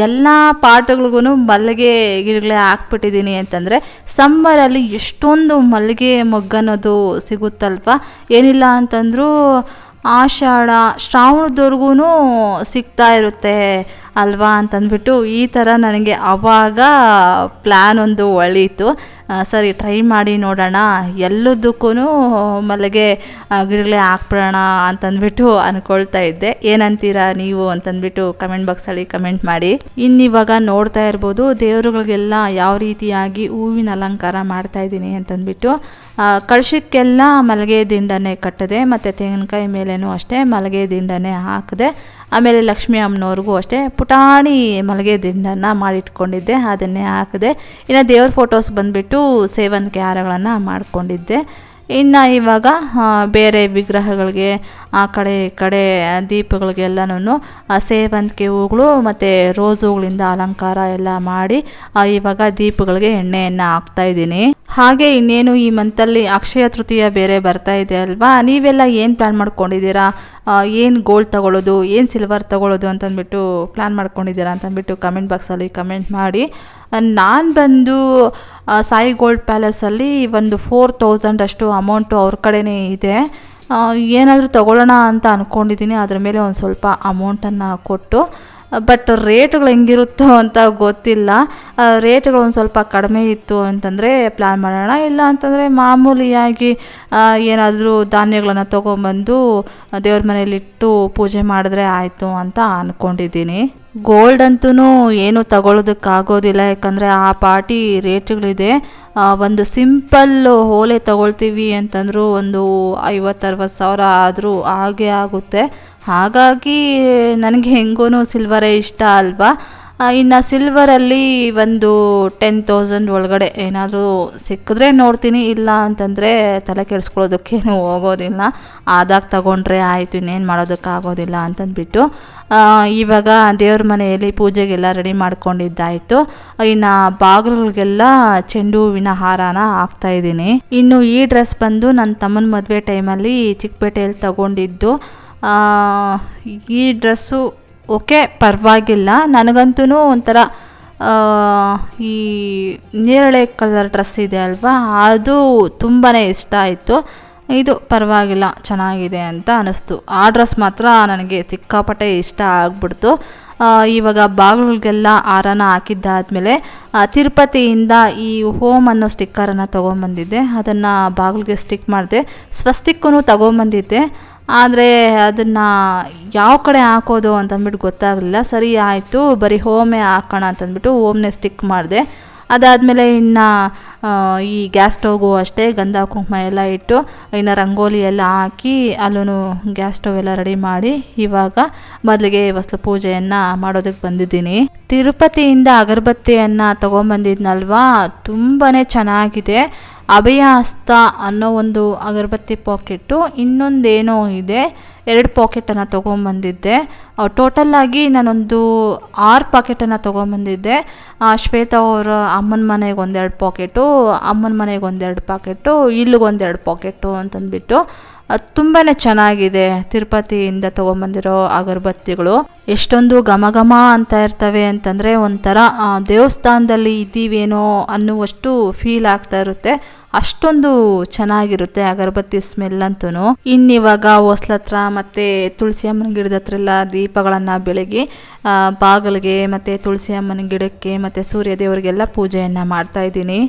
ಎಲ್ಲ ಪಾಟ್ಗಳಿಗೂ ಮಲ್ಲಿಗೆ ಗಿಡಗಳೇ ಹಾಕ್ಬಿಟ್ಟಿದ್ದೀನಿ ಅಂತಂದರೆ ಸಮ್ಮರಲ್ಲಿ ಎಷ್ಟೊಂದು ಮಲ್ಲಿಗೆ ಮೊಗ್ಗನ್ನೋದು ಸಿಗುತ್ತಲ್ವ. ಏನಿಲ್ಲ ಅಂತಂದರೂ ಆಷಾಢ ಶ್ರಾವಣದವರೆಗೂ ಸಿಗ್ತಾ ಇರುತ್ತೆ ಅಲ್ವಾ ಅಂತಂದ್ಬಿಟ್ಟು ಈ ಥರ ನನಗೆ ಆವಾಗ ಪ್ಲ್ಯಾನ್ ಒಂದು ಒಳೀತು. ಸರಿ ಟ್ರೈ ಮಾಡಿ ನೋಡೋಣ, ಎಲ್ಲದಕ್ಕೂ ಮಲ್ಲಿಗೆ ಗಿಡಗಳೇ ಹಾಕ್ಬಿಡೋಣ ಅಂತಂದ್ಬಿಟ್ಟು ಅಂದ್ಕೊಳ್ತಾ ಇದ್ದೆ. ಏನಂತೀರಾ ನೀವು ಅಂತಂದ್ಬಿಟ್ಟು ಕಮೆಂಟ್ ಬಾಕ್ಸಲ್ಲಿ ಕಮೆಂಟ್ ಮಾಡಿ. ಇನ್ನಿವಾಗ ನೋಡ್ತಾ ಇರ್ಬೋದು ದೇವರುಗಳಿಗೆಲ್ಲ ಯಾವ ರೀತಿಯಾಗಿ ಹೂವಿನ ಅಲಂಕಾರ ಮಾಡ್ತಾ ಇದ್ದೀನಿ ಅಂತಂದ್ಬಿಟ್ಟು. ಕಳಶಕ್ಕೆಲ್ಲ ಮಲ್ಲಿಗೆ ದಿಂಡನ್ನೇ ಕಟ್ಟಿದೆ, ಮತ್ತು ತೆಂಗಿನಕಾಯಿ ಮೇಲೇನೂ ಅಷ್ಟೇ ಮಲ್ಲಿಗೆ ದಿಂಡನ್ನೇ ಹಾಕಿದೆ. ಆಮೇಲೆ ಲಕ್ಷ್ಮೀ ಅಮ್ಮನವ್ರಿಗೂ ಅಷ್ಟೇ ಪುಟಾಣಿ ಮಲ್ಲಿಗೆ ದಿಂಡನ್ನು ಮಾಡಿಟ್ಕೊಂಡಿದ್ದೆ, ಅದನ್ನೇ ಹಾಕಿದೆ. ಇನ್ನು ದೇವ್ರ ಫೋಟೋಸ್ ಬಂದುಬಿಟ್ಟು ಸೇವಂತಿಗೆ ಹಾರಗಳನ್ನು ಮಾಡಿಕೊಂಡಿದ್ದೆ. ಇನ್ನು ಇವಾಗ ಬೇರೆ ವಿಗ್ರಹಗಳಿಗೆ ಆ ಕಡೆ ಈ ಕಡೆ ದೀಪಗಳಿಗೆಲ್ಲನೂ ಸೇವಂತಿಗೆ ಹೂಗಳು ಮತ್ತು ರೋಸ್ ಹೂಗಳಿಂದ ಅಲಂಕಾರ ಎಲ್ಲ ಮಾಡಿ ಇವಾಗ ದೀಪಗಳಿಗೆ ಎಣ್ಣೆಯನ್ನು ಹಾಕ್ತಾಯಿದ್ದೀನಿ. ಹಾಗೆ ಇನ್ನೇನು ಈ ಮಂತಲ್ಲಿ ಅಕ್ಷಯ ತೃತೀಯ ಬೇರೆ ಬರ್ತಾ ಇದೆ ಅಲ್ವಾ, ನೀವೆಲ್ಲ ಏನು ಪ್ಲ್ಯಾನ್ ಮಾಡ್ಕೊಂಡಿದ್ದೀರಾ? ಏನು ಗೋಲ್ಡ್ ತೊಗೊಳ್ಳೋದು, ಏನು ಸಿಲ್ವರ್ ತೊಗೊಳ್ಳೋದು ಅಂತಂದ್ಬಿಟ್ಟು ಪ್ಲ್ಯಾನ್ ಮಾಡ್ಕೊಂಡಿದ್ದೀರಾ ಅಂತಂದ್ಬಿಟ್ಟು ಕಮೆಂಟ್ ಬಾಕ್ಸಲ್ಲಿ ಕಮೆಂಟ್ ಮಾಡಿ. ನಾನು ಬಂದು ಸಾಯಿ ಗೋಲ್ಡ್ ಪ್ಯಾಲೇಸಲ್ಲಿ ಒಂದು 4000 ಅಷ್ಟು ಅಮೌಂಟು ಅವ್ರ ಕಡೆನೇ ಇದೆ. ಏನಾದರೂ ತೊಗೊಳ್ಳೋಣ ಅಂತ ಅಂದ್ಕೊಂಡಿದ್ದೀನಿ, ಅದ್ರ ಮೇಲೆ ಒಂದು ಸ್ವಲ್ಪ ಅಮೌಂಟನ್ನು ಕೊಟ್ಟು. ಬಟ್ ರೇಟುಗಳು ಹೆಂಗಿರುತ್ತೋ ಅಂತ ಗೊತ್ತಿಲ್ಲ. ರೇಟುಗಳು ಒಂದು ಸ್ವಲ್ಪ ಕಡಿಮೆ ಇತ್ತು ಅಂತಂದರೆ ಪ್ಲ್ಯಾನ್ ಮಾಡೋಣ, ಇಲ್ಲ ಅಂತಂದರೆ ಮಾಮೂಲಿಯಾಗಿ ಏನಾದರೂ ಧಾನ್ಯಗಳನ್ನು ತೊಗೊಂಬಂದು ದೇವ್ರ ಮನೇಲಿಟ್ಟು ಪೂಜೆ ಮಾಡಿದ್ರೆ ಆಯಿತು ಅಂತ ಅಂದ್ಕೊಂಡಿದ್ದೀನಿ. ಗೋಲ್ಡ್ ಅಂತೂ ಏನು ತಗೊಳ್ಳೋದಕ್ಕಾಗೋದಿಲ್ಲ, ಯಾಕಂದರೆ ಆ ಪಾರ್ಟಿ ರೇಟ್ಗಳಿದೆ. ಒಂದು ಸಿಂಪಲ್ ಓಲೆ ತಗೊಳ್ತೀವಿ ಅಂತಂದರೂ ಒಂದು 50-60 ಸಾವಿರ ಆದರೂ ಹಾಗೇ ಆಗುತ್ತೆ. ಹಾಗಾಗಿ ನನಗೆ ಹೆಂಗೂ ಸಿಲ್ವರೇ ಇಷ್ಟ ಅಲ್ವಾ. ಇನ್ನು ಸಿಲ್ವರಲ್ಲಿ ಒಂದು 10,000 ಒಳಗಡೆ ಏನಾದರೂ ಸಿಕ್ಕಿದ್ರೆ ನೋಡ್ತೀನಿ, ಇಲ್ಲ ಅಂತಂದರೆ ತಲೆ ಕೆಡಿಸ್ಕೊಳ್ಳೋದಕ್ಕೇನು ಹೋಗೋದಿಲ್ಲ. ಆದಾಗ ತಗೊಂಡ್ರೆ ಆಯಿತು, ಇನ್ನೇನು ಮಾಡೋದಕ್ಕಾಗೋದಿಲ್ಲ ಅಂತಂದ್ಬಿಟ್ಟು ಇವಾಗ ದೇವ್ರ ಮನೆಯಲ್ಲಿ ಪೂಜೆಗೆಲ್ಲ ರೆಡಿ ಮಾಡ್ಕೊಂಡಿದ್ದಾಯಿತು. ಇನ್ನು ಬಾಗಿಲುಗಳಿಗೆಲ್ಲ ಚೆಂಡು ಹೂವಿನ ಹಾರನ ಹಾಕ್ತಾಯಿದ್ದೀನಿ. ಇನ್ನು ಈ ಡ್ರೆಸ್ ಬಂದು ನನ್ನ ತಮ್ಮನ ಮದುವೆ ಟೈಮಲ್ಲಿ ಚಿಕ್ಕಪೇಟೆಯಲ್ಲಿ ತಗೊಂಡಿದ್ದು. ಈ ಡ್ರೆಸ್ಸು ಓಕೆ ಪರವಾಗಿಲ್ಲ, ನನಗಂತೂ ಒಂಥರ ಈ ನೇರಳೆ ಕಲರ್ ಡ್ರೆಸ್ ಇದೆ ಅಲ್ವಾ, ಅದು ತುಂಬಾ ಇಷ್ಟ ಆಯಿತು. ಇದು ಪರವಾಗಿಲ್ಲ, ಚೆನ್ನಾಗಿದೆ ಅಂತ ಅನ್ನಿಸ್ತು. ಆ ಡ್ರೆಸ್ ಮಾತ್ರ ನನಗೆ ಸಿಕ್ಕಾಪಟ್ಟೆ ಇಷ್ಟ ಆಗ್ಬಿಡ್ತು. ಇವಾಗ ಬಾಗಿಲಿಗೆಲ್ಲ ಹಾರನ ಹಾಕಿದ್ದಾದಮೇಲೆ ತಿರುಪತಿಯಿಂದ ಈ ಹೋಮ್ ಅನ್ನೋ ಸ್ಟಿಕ್ಕರನ್ನು ತೊಗೊಂಬಂದಿದ್ದೆ, ಅದನ್ನು ಬಾಗಿಲಿಗೆ ಸ್ಟಿಕ್ ಮಾಡಿದೆ. ಸ್ವಸ್ತಿಕ್ಕೂ ತೊಗೊಂಬಂದಿದ್ದೆ, ಆದರೆ ಅದನ್ನು ಯಾವ ಕಡೆ ಹಾಕೋದು ಅಂತಂದ್ಬಿಟ್ಟು ಗೊತ್ತಾಗಲಿಲ್ಲ. ಸರಿ ಆಯಿತು, ಬರೀ ಹೋಮೇ ಹಾಕೋಣ ಅಂತಂದ್ಬಿಟ್ಟು ಹೋಮ್ನೇ ಸ್ಟಿಕ್ ಮಾಡಿದೆ. ಅದಾದಮೇಲೆ ಇನ್ನು ಈ ಗ್ಯಾಸ್ ಸ್ಟವ್ಗೂ ಅಷ್ಟೇ ಗಂಧ ಕುಂಕುಮ ಎಲ್ಲ ಇಟ್ಟು ಇನ್ನು ರಂಗೋಲಿ ಎಲ್ಲ ಹಾಕಿ ಅಲ್ಲೂ ಗ್ಯಾಸ್ ಸ್ಟವ್ ಎಲ್ಲ ರೆಡಿ ಮಾಡಿ ಇವಾಗ ಮೊದಲಿಗೆ ಹೊಸ್ಲು ಪೂಜೆಯನ್ನು ಮಾಡೋದಕ್ಕೆ ಬಂದಿದ್ದೀನಿ. ತಿರುಪತಿಯಿಂದ ಅಗರಬತ್ತಿಯನ್ನು ತೊಗೊಂಬಂದಿದ್ನಲ್ವಾ, ತುಂಬಾ ಚೆನ್ನಾಗಿದೆ. ಅಭಯ ಹಸ್ತ ಅನ್ನೋ ಒಂದು ಅಗರಬತ್ತಿ ಪಾಕೆಟು, ಇನ್ನೊಂದೇನೋ ಇದೆ, 2 ಪಾಕೆಟನ್ನು ತೊಗೊಂಬಂದಿದ್ದೆ. ಟೋಟಲ್ಲಾಗಿ ನಾನೊಂದು 6 ಪಾಕೆಟನ್ನು ತೊಗೊಂಬಂದಿದ್ದೆ. ಶ್ವೇತಾ ಅವರ ಅಮ್ಮನ ಮನೆಗೆ 1-2 ಪಾಕೆಟು, ಅಮ್ಮನ ಮನೆಗೆ 1-2 ಪಾಕೆಟು, ಇಲ್ಲಿಗೆ 1-2 ಪಾಕೆಟು ಅಂತಂದ್ಬಿಟ್ಟು. ತುಂಬಾ ಚೆನ್ನಾಗಿದೆ ತಿರುಪತಿಯಿಂದ ತೊಗೊಂಬಂದಿರೋ ಅಗರಬತ್ತಿಗಳು. ಎಷ್ಟೊಂದು ಘಮ ಘಮ ಅಂತ ಇರ್ತವೆ ಅಂತಂದರೆ ಒಂಥರ ದೇವಸ್ಥಾನದಲ್ಲಿ ಇದ್ದೀವೇನೋ ಅನ್ನುವಷ್ಟು ಫೀಲ್ ಆಗ್ತಾ ಇರುತ್ತೆ. ಅಷ್ಟೊಂದು ಚೆನ್ನಾಗಿರುತ್ತೆ ಅಗರಬತ್ತಿ ಸ್ಮೆಲ್ ಅಂತೂ. ಇನ್ನಿವಾಗ ಹೊಸ್ಲತ್ರ ಮತ್ತು ತುಳಸಿ ಅಮ್ಮನ ಗಿಡದ ಹತ್ರ ಎಲ್ಲ ದೀಪಗಳನ್ನು ಬೆಳಗಿ ಬಾಗಿಲಿಗೆ ಮತ್ತು ತುಳಸಿ ಅಮ್ಮನ ಗಿಡಕ್ಕೆ ಮತ್ತು ಸೂರ್ಯ ದೇವರಿಗೆಲ್ಲ ಪೂಜೆಯನ್ನು ಮಾಡ್ತಾಯಿದ್ದೀನಿ.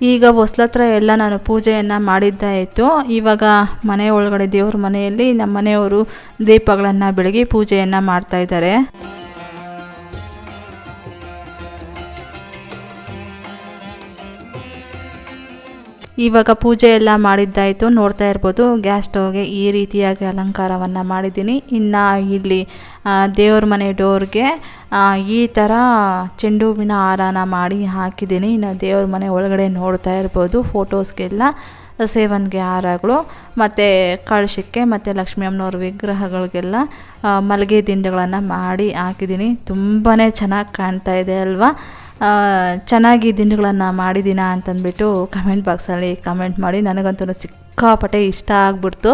ಈಗ ಹೊಸ್ಲತ್ರ ಎಲ್ಲ ನಾನು ಪೂಜೆಯನ್ನು ಮಾಡಿದ್ದಾಯಿತು. ಇವಾಗ ಮನೆ ಒಳಗಡೆ ದೇವ್ರ ಮನೆಯಲ್ಲಿ ನಮ್ಮ ಮನೆಯವರು ದೀಪಗಳನ್ನು ಬೆಳಗಿ ಪೂಜೆಯನ್ನು ಮಾಡ್ತಾಯಿದ್ದಾರೆ. ಇವಾಗ ಪೂಜೆ ಎಲ್ಲ ಮಾಡಿದ್ದಾಯಿತು. ನೋಡ್ತಾ ಇರ್ಬೋದು ಗ್ಯಾಸ್ ಸ್ಟವ್ಗೆ ಈ ರೀತಿಯಾಗಿ ಅಲಂಕಾರವನ್ನು ಮಾಡಿದ್ದೀನಿ. ಇನ್ನು ಇಲ್ಲಿ ದೇವ್ರ ಮನೆ ಡೋರ್ಗೆ ಈ ಥರ ಚೆಂಡು ಹೂವಿನ ಹಾರನ ಮಾಡಿ ಹಾಕಿದ್ದೀನಿ. ಇನ್ನು ದೇವ್ರ ಮನೆ ಒಳಗಡೆ ನೋಡ್ತಾ ಇರ್ಬೋದು ಫೋಟೋಸ್ಗೆಲ್ಲ ಸೇವಂತಿಗೆ ಹಾರಗಳು ಮತ್ತು ಕಳಶಕ್ಕೆ ಮತ್ತು ಲಕ್ಷ್ಮೀ ಅಮ್ಮನವ್ರ ವಿಗ್ರಹಗಳಿಗೆಲ್ಲ ಮಲ್ಲಿಗೆ ದಿಂಡುಗಳನ್ನು ಮಾಡಿ ಹಾಕಿದ್ದೀನಿ. ತುಂಬಾ ಚೆನ್ನಾಗಿ ಕಾಣ್ತಾ ಇದೆ ಅಲ್ವಾ? ಚೆನ್ನಾಗಿ ದಿಂಡುಗಳನ್ನು ಮಾಡಿದ್ದೀನ ಅಂತಂದ್ಬಿಟ್ಟು ಕಮೆಂಟ್ ಬಾಕ್ಸಲ್ಲಿ ಕಮೆಂಟ್ ಮಾಡಿ. ನನಗಂತೂ ಸಿಕ್ಕಾಪಟ್ಟೆ ಇಷ್ಟ ಆಗ್ಬಿಡ್ತು.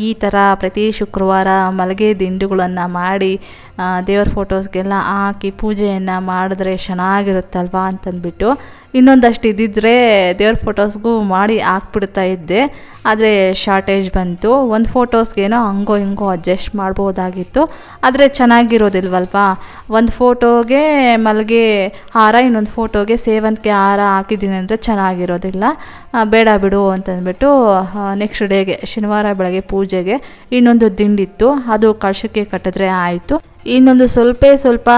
ಈ ಥರ ಪ್ರತಿ ಶುಕ್ರವಾರ ಮಲ್ಲಿಗೆ ದಿಂಡುಗಳನ್ನು ಮಾಡಿ ದೇವ್ರ ಫೋಟೋಸ್ಗೆಲ್ಲ ಹಾಕಿ ಪೂಜೆಯನ್ನು ಮಾಡಿದ್ರೆ ಚೆನ್ನಾಗಿರುತ್ತಲ್ವ ಅಂತಂದ್ಬಿಟ್ಟು ಇನ್ನೊಂದಷ್ಟು ಇದ್ದಿದ್ದರೆ ದೇವ್ರ ಫೋಟೋಸ್ಗೂ ಮಾಡಿ ಹಾಕ್ಬಿಡ್ತಾ ಇದ್ದೆ. ಆದರೆ ಶಾರ್ಟೇಜ್ ಬಂತು. ಒಂದು ಫೋಟೋಸ್ಗೇನೋ ಹಂಗೋ ಹಿಂಗೋ ಅಡ್ಜಸ್ಟ್ ಮಾಡ್ಬೋದಾಗಿತ್ತು. ಆದರೆ ಚೆನ್ನಾಗಿರೋದಿಲ್ವಲ್ವ? ಒಂದು ಫೋಟೋಗೆ ಮಲ್ಲಿಗೆ ಹಾರ, ಇನ್ನೊಂದು ಫೋಟೋಗೆ ಸೇವಂತಿಗೆ ಹಾರ ಹಾಕಿದ್ದೀನಿ ಅಂದರೆ ಚೆನ್ನಾಗಿರೋದಿಲ್ಲ. ಬೇಡ ಬಿಡು ಅಂತಂದ್ಬಿಟ್ಟು ನೆಕ್ಸ್ಟ್ ಡೇಗೆ ಶನಿವಾರ ಬೆಳಗ್ಗೆ ಪೂಜೆಗೆ ಇನ್ನೊಂದು ದಿಂಡಿತ್ತು, ಅದು ಕಳಶಕ್ಕೆ ಕಟ್ಟಿದ್ರೆ ಆಯಿತು. ಇನ್ನೊಂದು ಸ್ವಲ್ಪ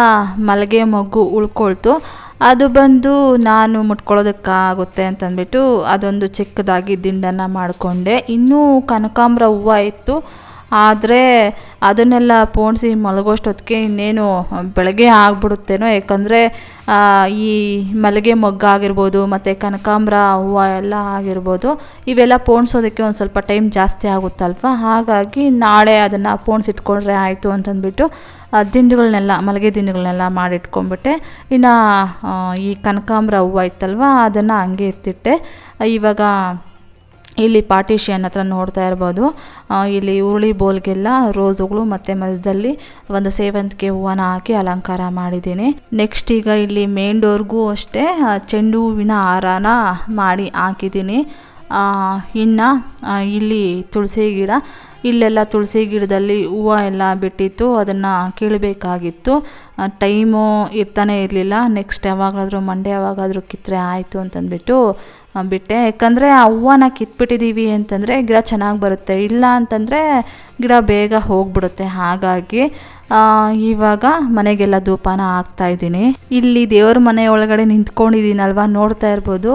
ಮಲ್ಲಿಗೆ ಮೊಗ್ಗು ಉಳ್ಕೊಳ್ತು. ಅದು ಬಂದು ನಾನು ಮುಟ್ಕೊಳ್ಳೋದಕ್ಕಾಗುತ್ತೆ ಅಂತಂದ್ಬಿಟ್ಟು ಅದೊಂದು ಚಿಕ್ಕದಾಗಿ ದಿಂಡನ್ನು ಮಾಡಿಕೊಂಡೆ. ಇನ್ನೂ ಕನಕಾಂಬರ ಹೂವು ಇತ್ತು, ಆದರೆ ಅದನ್ನೆಲ್ಲ ಪೋಣಿಸಿ ಮಲಗೋಷ್ಟೊತ್ತಿಗೆ ಇನ್ನೇನು ಬೆಳಗ್ಗೆ ಆಗ್ಬಿಡುತ್ತೇನೋ. ಯಾಕಂದರೆ ಈ ಮಲ್ಲಿಗೆ ಮೊಗ್ಗಾಗಿರ್ಬೋದು ಮತ್ತು ಕನಕಾಂಬರ ಹೂವು ಎಲ್ಲ ಆಗಿರ್ಬೋದು, ಇವೆಲ್ಲ ಪೋಣಿಸೋದಕ್ಕೆ ಒಂದು ಸ್ವಲ್ಪ ಟೈಮ್ ಜಾಸ್ತಿ ಆಗುತ್ತಲ್ವ. ಹಾಗಾಗಿ ನಾಳೆ ಅದನ್ನು ಪೋಣಿಸಿಟ್ಕೊಂಡ್ರೆ ಆಯಿತು ಅಂತಂದ್ಬಿಟ್ಟು ದಿಂಡುಗಳನ್ನೆಲ್ಲ ಮಲ್ಲಿಗೆ ದಿಂಡುಗಳನ್ನೆಲ್ಲ ಮಾಡಿಟ್ಕೊಂಡ್ಬಿಟ್ಟೆ. ಇನ್ನು ಈ ಕನಕಾಂಬರ ಹೂವು ಇತ್ತಲ್ವ ಅದನ್ನು ಹಂಗೆ ಎತ್ತಿಟ್ಟೆ. ಇವಾಗ ಇಲ್ಲಿ ಪಾರ್ಟಿಷನ್ ಹತ್ರ ನೋಡ್ತಾ ಇರ್ಬೋದು, ಇಲ್ಲಿ ಉರುಳಿ ಬೋಲ್ಗೆಲ್ಲ ರೋಸುಗಳು ಮತ್ತು ಮಧ್ಯದಲ್ಲಿ ಒಂದು ಸೇವಂತಿಗೆ ಹೂವನ್ನ ಹಾಕಿ ಅಲಂಕಾರ ಮಾಡಿದ್ದೀನಿ. ನೆಕ್ಸ್ಟ್ ಈಗ ಇಲ್ಲಿ ಮೇನ್ ಡೋರ್ಗೂ ಅಷ್ಟೇ ಚೆಂಡು ಹೂವಿನ ಹಾರನ ಮಾಡಿ ಹಾಕಿದ್ದೀನಿ. ಇನ್ನು ಇಲ್ಲಿ ತುಳಸಿ ಗಿಡ, ಇಲ್ಲೆಲ್ಲ ತುಳಸಿ ಗಿಡದಲ್ಲಿ ಹೂವು ಎಲ್ಲ ಬಿಟ್ಟಿತ್ತು, ಅದನ್ನು ಕೀಳಬೇಕಾಗಿತ್ತು. ಟೈಮು ಇರ್ತಾನೆ ಇರಲಿಲ್ಲ. ನೆಕ್ಸ್ಟ್ ಯಾವಾಗಾದರೂ ಮಂಡೇ ಯಾವಾಗಾದರೂ ಕಿತ್ತರೆ ಆಯಿತು ಅಂತಂದ್ಬಿಟ್ಟು ಬಿಟ್ಟೆ. ಯಾಕಂದರೆ ಆ ಹೂವನ್ನ ಕಿತ್ಬಿಟ್ಟಿದ್ದೀವಿ ಅಂತಂದರೆ ಗಿಡ ಚೆನ್ನಾಗಿ ಬರುತ್ತೆ, ಇಲ್ಲ ಅಂತಂದರೆ ಗಿಡ ಬೇಗ ಹೋಗ್ಬಿಡುತ್ತೆ. ಹಾಗಾಗಿ ಇವಾಗ ಮನೆಗೆಲ್ಲ ಧೂಪನ ಹಾಕ್ತಾಯಿದ್ದೀನಿ. ಇಲ್ಲಿ ದೇವ್ರ ಮನೆ ಒಳಗಡೆ ನಿಂತ್ಕೊಂಡಿದ್ದೀನಲ್ವ, ನೋಡ್ತಾ ಇರ್ಬೋದು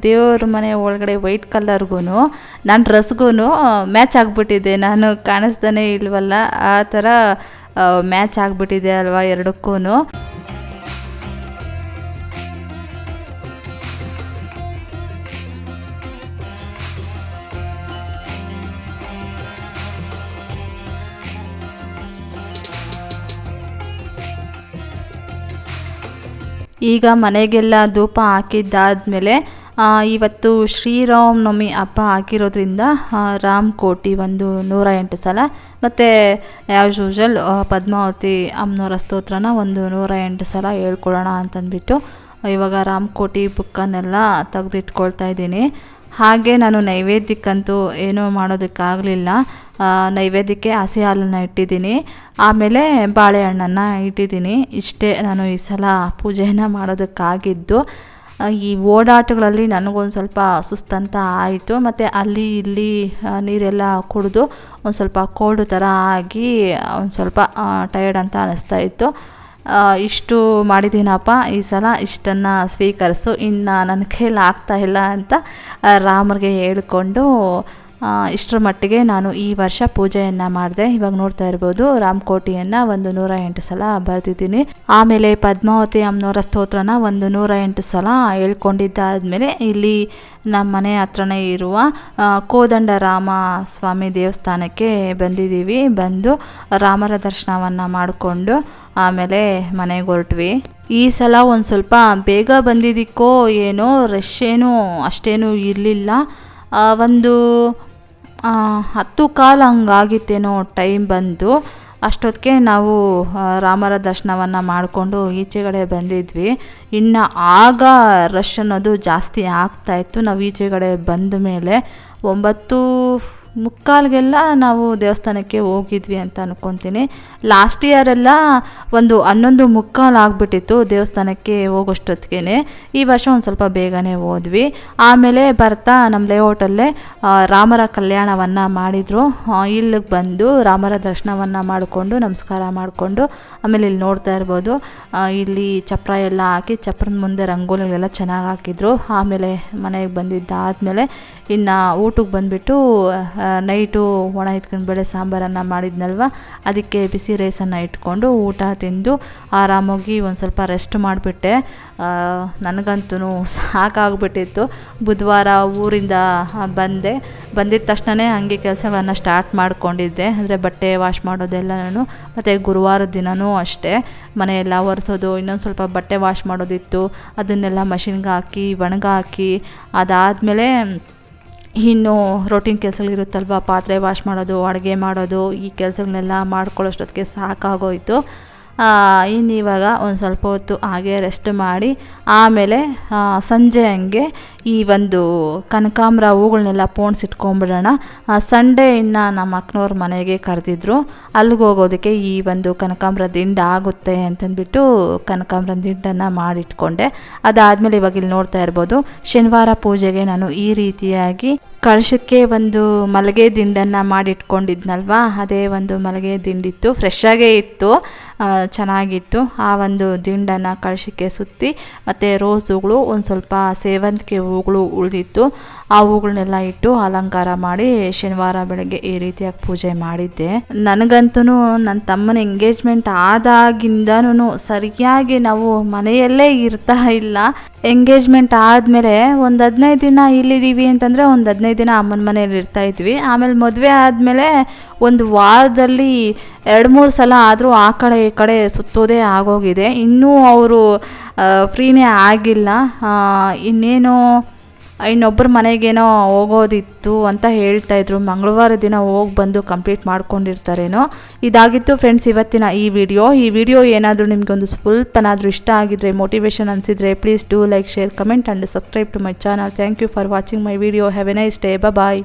ದೇವ್ರ ಮನೆ ಒಳಗಡೆ ವೈಟ್ ಕಲರ್ಗೂ ನನ್ನ ಡ್ರೆಸ್ಗೂ ಮ್ಯಾಚ್ ಆಗಿಬಿಟ್ಟಿದೆ. ನಾನು ಕಾಣಿಸ್ತಾನೆ ಇಲ್ವಲ್ಲ, ಆ ಥರ ಮ್ಯಾಚ್ ಆಗಿಬಿಟ್ಟಿದೆ ಅಲ್ವಾ ಎರಡಕ್ಕೂ. ಈಗ ಮನೆಗೆಲ್ಲ ಧೂಪ ಹಾಕಿದ್ದಾದಮೇಲೆ ಇವತ್ತು ಶ್ರೀರಾಮನವಮಿ ಹಬ್ಬ ಆಗಿರೋದ್ರಿಂದ ರಾಮಕೋಟಿ ಒಂದು 108 ಸಲ ಮತ್ತು ಆ್ಯಸ್ ಯೂಶುವಲ್ ಪದ್ಮಾವತಿ ಅಮ್ಮನವರ ಸ್ತೋತ್ರನ ಒಂದು 108 ಸಲ ಹೇಳ್ಕೊಳ್ಳೋಣ ಅಂತಂದ್ಬಿಟ್ಟು ಇವಾಗ ರಾಮಕೋಟಿ ಬುಕ್ಕನ್ನೆಲ್ಲ ತೆಗೆದಿಟ್ಕೊಳ್ತಾ ಇದ್ದೀನಿ. ಹಾಗೆ ನಾನು ನೈವೇದ್ಯಕ್ಕಂತೂ ಏನೂ ಮಾಡೋದಕ್ಕಾಗಲಿಲ್ಲ. ನೈವೇದ್ಯಕ್ಕೆ ಹಸಿ ಹಾಲನ್ನು ಇಟ್ಟಿದ್ದೀನಿ, ಆಮೇಲೆ ಬಾಳೆಹಣ್ಣನ್ನು ಇಟ್ಟಿದ್ದೀನಿ. ಇಷ್ಟೇ ನಾನು ಈ ಸಲ ಪೂಜೆಯನ್ನು ಮಾಡೋದಕ್ಕಾಗಿದ್ದು. ಈ ಓಡಾಟಗಳಲ್ಲಿ ನನಗೊಂದು ಸ್ವಲ್ಪ ಸುಸ್ತಂತ ಆಯಿತು, ಮತ್ತು ಅಲ್ಲಿ ಇಲ್ಲಿ ನೀರೆಲ್ಲ ಕುಡಿದು ಒಂದು ಸ್ವಲ್ಪ ಕೋಲ್ಡ್ ಥರ ಆಗಿ ಒಂದು ಸ್ವಲ್ಪ ಟಯರ್ಡ್ ಅಂತ ಅನ್ನಿಸ್ತಾ ಇತ್ತು. ಇಷ್ಟು ಮಾಡಿದ್ದೀನಪ್ಪ ಈ ಸಲ, ಇಷ್ಟನ್ನು ಸ್ವೀಕರಿಸು, ಇನ್ನು ನನ್ನ ಕೈಯಲ್ಲಿ ಆಗ್ತಾಯಿಲ್ಲ ಅಂತ ರಾಮರಿಗೆ ಹೇಳಿಕೊಂಡು ಇಷ್ಟರ ಮಟ್ಟಿಗೆ ನಾನು ಈ ವರ್ಷ ಪೂಜೆಯನ್ನು ಮಾಡಿದೆ. ಇವಾಗ ನೋಡ್ತಾ ಇರ್ಬೋದು ರಾಮಕೋಟಿಯನ್ನು ಒಂದು 108 ಸಲ ಬರೆದಿದ್ದೀನಿ. ಆಮೇಲೆ ಪದ್ಮಾವತಿ ಅಮ್ಮನವರ ಸ್ತೋತ್ರನ ಒಂದು 108 ಸಲ ಹೇಳ್ಕೊಂಡಿದ್ದಾದಮೇಲೆ ಇಲ್ಲಿ ನಮ್ಮ ಮನೆ ಹತ್ರನೇ ಇರುವ ಕೋದಂಡರಾಮ ಸ್ವಾಮಿ ದೇವಸ್ಥಾನಕ್ಕೆ ಬಂದಿದ್ದೀವಿ. ಬಂದು ರಾಮರ ದರ್ಶನವನ್ನು ಮಾಡಿಕೊಂಡು ಆಮೇಲೆ ಮನೆಗೆ ಹೊರಟ್ವಿ. ಈ ಸಲ ಒಂದು ಸ್ವಲ್ಪ ಬೇಗ ಬಂದಿದ್ದಕ್ಕೋ ಏನೋ ರಶ್ ಏನೂ ಅಷ್ಟೇನೂ ಇರಲಿಲ್ಲ. ಒಂದು 10:15 ಹಂಗಾಗಿತ್ತೇನೋ ಟೈಮ್ ಬಂದು. ಅಷ್ಟೊತ್ತಿಗೆ ನಾವು ರಾಮರ ದರ್ಶನವನ್ನು ಮಾಡಿಕೊಂಡು ಈಚೆಗಡೆ ಬಂದಿದ್ವಿ. ಇನ್ನು ಆಗ ರಶ್ ಅನ್ನೋದು ಜಾಸ್ತಿ ಆಗ್ತಾಯಿತ್ತು. ನಾವು ಈಚೆಗಡೆ ಬಂದ ಮೇಲೆ 9 ಮುಕ್ಕಾಲ್ಗೆಲ್ಲ ನಾವು ದೇವಸ್ಥಾನಕ್ಕೆ ಹೋಗಿದ್ವಿ ಅಂತ ಅನ್ಕೊತೀನಿ. ಲಾಸ್ಟ್ ಇಯರೆಲ್ಲ ಒಂದು 11:15 ಆಗಿಬಿಟ್ಟಿತ್ತು ದೇವಸ್ಥಾನಕ್ಕೆ ಹೋಗೋಷ್ಟೊತ್ತಿಗೆ. ಈ ವರ್ಷ ಒಂದು ಸ್ವಲ್ಪ ಬೇಗನೆ ಹೋದ್ವಿ. ಆಮೇಲೆ ಬರ್ತಾ ನಮ್ಮ ಲೇಔಟಲ್ಲೇ ರಾಮರ ಕಲ್ಯಾಣವನ್ನು ಮಾಡಿದರು. ಇಲ್ಲಿಗೆ ಬಂದು ರಾಮರ ದರ್ಶನವನ್ನು ಮಾಡಿಕೊಂಡು ನಮಸ್ಕಾರ ಮಾಡಿಕೊಂಡು ಆಮೇಲೆ ಇಲ್ಲಿ ನೋಡ್ತಾ ಇರ್ಬೋದು, ಇಲ್ಲಿ ಚಪ್ರ ಎಲ್ಲ ಹಾಕಿ ಚಪ್ರದ ಮುಂದೆ ರಂಗೋಲಿಗಳೆಲ್ಲ ಚೆನ್ನಾಗಿ ಹಾಕಿದ್ರು. ಆಮೇಲೆ ಮನೆಗೆ ಬಂದಿದ್ದಾದಮೇಲೆ ಇನ್ನು ಊಟಕ್ಕೆ ಬಂದುಬಿಟ್ಟು ನೈಟು ಒಣ ಇಟ್ಕೊಂಡು ಬೇಳೆ ಸಾಂಬಾರನ್ನು ಮಾಡಿದ್ನಲ್ವ, ಅದಕ್ಕೆ ಬಿಸಿ ರೈಸನ್ನು ಇಟ್ಕೊಂಡು ಊಟ ತಿಂದು ಆರಾಮಾಗಿ ಒಂದು ಸ್ವಲ್ಪ ರೆಸ್ಟ್ ಮಾಡಿಬಿಟ್ಟೆ. ನನಗಂತೂ ಸಾಕಾಗ್ಬಿಟ್ಟಿತ್ತು. ಬುಧವಾರ ಊರಿಂದ ಬಂದಿದ್ದ ತಕ್ಷಣವೇ ಹಾಗೆ ಕೆಲಸಗಳನ್ನು ಸ್ಟಾರ್ಟ್ ಮಾಡ್ಕೊಂಡಿದ್ದೆ. ಅಂದರೆ ಬಟ್ಟೆ ವಾಶ್ ಮಾಡೋದೆಲ್ಲ ನಾನು, ಮತ್ತು ಗುರುವಾರದ ದಿನವೂ ಅಷ್ಟೇ ಮನೆಯೆಲ್ಲ ಒರೆಸೋದು, ಇನ್ನೊಂದು ಸ್ವಲ್ಪ ಬಟ್ಟೆ ವಾಶ್ ಮಾಡೋದಿತ್ತು, ಅದನ್ನೆಲ್ಲ ಮಷಿನ್ಗೆ ಹಾಕಿ ಒಣಗಾಕಿ ಅದಾದಮೇಲೆ ಇನ್ನು ರೋಟೀನ್ ಕೆಲಸಗಳಿರುತ್ತಲ್ವ, ಪಾತ್ರೆ ವಾಶ್ ಮಾಡೋದು, ಅಡುಗೆ ಮಾಡೋದು, ಈ ಕೆಲಸಗಳನ್ನೆಲ್ಲ ಮಾಡ್ಕೊಳ್ಳೋಷ್ಟೊತ್ತಿಗೆ ಸಾಕಾಗೋಯಿತು. ಇನ್ನು ಇವಾಗ ಒಂದು ಸ್ವಲ್ಪ ಹೊತ್ತು ಹಾಗೆ ರೆಸ್ಟ್ ಮಾಡಿ ಆಮೇಲೆ ಸಂಜೆ ಹಂಗೆ ಈ ಒಂದು ಕನಕಾಂಬರ ಹೂಗಳನ್ನೆಲ್ಲ ಪೋಣಿಸಿಟ್ಕೊಂಬಿಡೋಣ. ಸಂಡೇ ಇನ್ನು ನಮ್ಮ ಅಕ್ಕನವ್ರ ಮನೆಗೆ ಕರೆದಿದ್ರು, ಅಲ್ಲಿಗೆ ಹೋಗೋದಕ್ಕೆ ಈ ಒಂದು ಕನಕಾಂಬರ ದಿಂಡು ಆಗುತ್ತೆ ಅಂತಂದ್ಬಿಟ್ಟು ಕನಕಾಂಬರ ದಿಂಡನ್ನು ಮಾಡಿಟ್ಕೊಂಡೆ. ಅದಾದಮೇಲೆ ಇವಾಗ ಇಲ್ಲಿ ನೋಡ್ತಾ ಇರ್ಬೋದು, ಶನಿವಾರ ಪೂಜೆಗೆ ನಾನು ಈ ರೀತಿಯಾಗಿ ಕಳಶಕ್ಕೆ ಒಂದು ಮಲ್ಲಿಗೆ ದಿಂಡನ್ನು ಮಾಡಿಟ್ಕೊಂಡಿದ್ನಲ್ವ, ಅದೇ ಒಂದು ಮಲ್ಲಿಗೆ ದಿಂಡಿತ್ತು, ಫ್ರೆಶ್ಶಾಗೇ ಇತ್ತು, ಚೆನ್ನಾಗಿತ್ತು. ಆ ಒಂದು ದಿಂಡನ್ನು ಕಳಶಕ್ಕೆ ಸುತ್ತಿ ಮತ್ತು ರೋಸ್ ಹೂಗಳು, ಒಂದು ಸ್ವಲ್ಪ ಸೇವಂತಿಗೆ ಹೂಗಳು ಉಳಿದಿತ್ತು, ಆ ಹೂಗಳನ್ನೆಲ್ಲ ಇಟ್ಟು ಅಲಂಕಾರ ಮಾಡಿ ಶನಿವಾರ ಬೆಳಗ್ಗೆ ಈ ರೀತಿಯಾಗಿ ಪೂಜೆ ಮಾಡಿದ್ದೆ. ನನಗಂತೂ ನನ್ನ ತಮ್ಮನ ಎಂಗೇಜ್ಮೆಂಟ್ ಆದಾಗಿಂದನೂ ಸರಿಯಾಗಿ ನಾವು ಮನೆಯಲ್ಲೇ ಇರ್ತಾ ಇಲ್ಲ. ಎಂಗೇಜ್ಮೆಂಟ್ ಆದಮೇಲೆ ಒಂದು 15 ದಿನ ಇಲ್ಲಿದ್ದೀವಿ ಅಂತಂದರೆ ಒಂದು 15 ದಿನ ಅಮ್ಮನ ಮನೇಲಿ ಇರ್ತಾಯಿದ್ವಿ. ಆಮೇಲೆ ಮದುವೆ ಆದಮೇಲೆ ಒಂದು ವಾರದಲ್ಲಿ 2-3 ಸಲ ಆದರೂ ಆ ಕಡೆ ಈ ಕಡೆ ಸುತ್ತೋದೇ ಆಗೋಗಿದೆ. ಇನ್ನೂ ಅವರು ಫ್ರೀನೇ ಆಗಿಲ್ಲ. ಇನ್ನೊಬ್ಬರ ಮನೆಗೇನೋ ಹೋಗೋದಿತ್ತು ಅಂತ ಹೇಳ್ತಾಯಿದ್ರು. ಮಂಗಳವಾರ ದಿನ ಹೋಗಿ ಬಂದು ಕಂಪ್ಲೀಟ್ ಮಾಡ್ಕೊಂಡಿರ್ತಾರೇನೋ. ಇದಾಗಿತ್ತು ಫ್ರೆಂಡ್ಸ್ ಇವತ್ತಿನ ಈ ವಿಡಿಯೋ ಏನಾದರೂ ನಿಮಗೆ ಒಂದು ಸ್ವಲ್ಪನಾದರೂ ಇಷ್ಟ ಆಗಿದ್ರೆ, ಮೋಟಿವೇಶನ್ ಅನಿಸಿದರೆ, please do like, share, comment and subscribe to my channel. Thank you for watching my video. Have a nice day. Bye.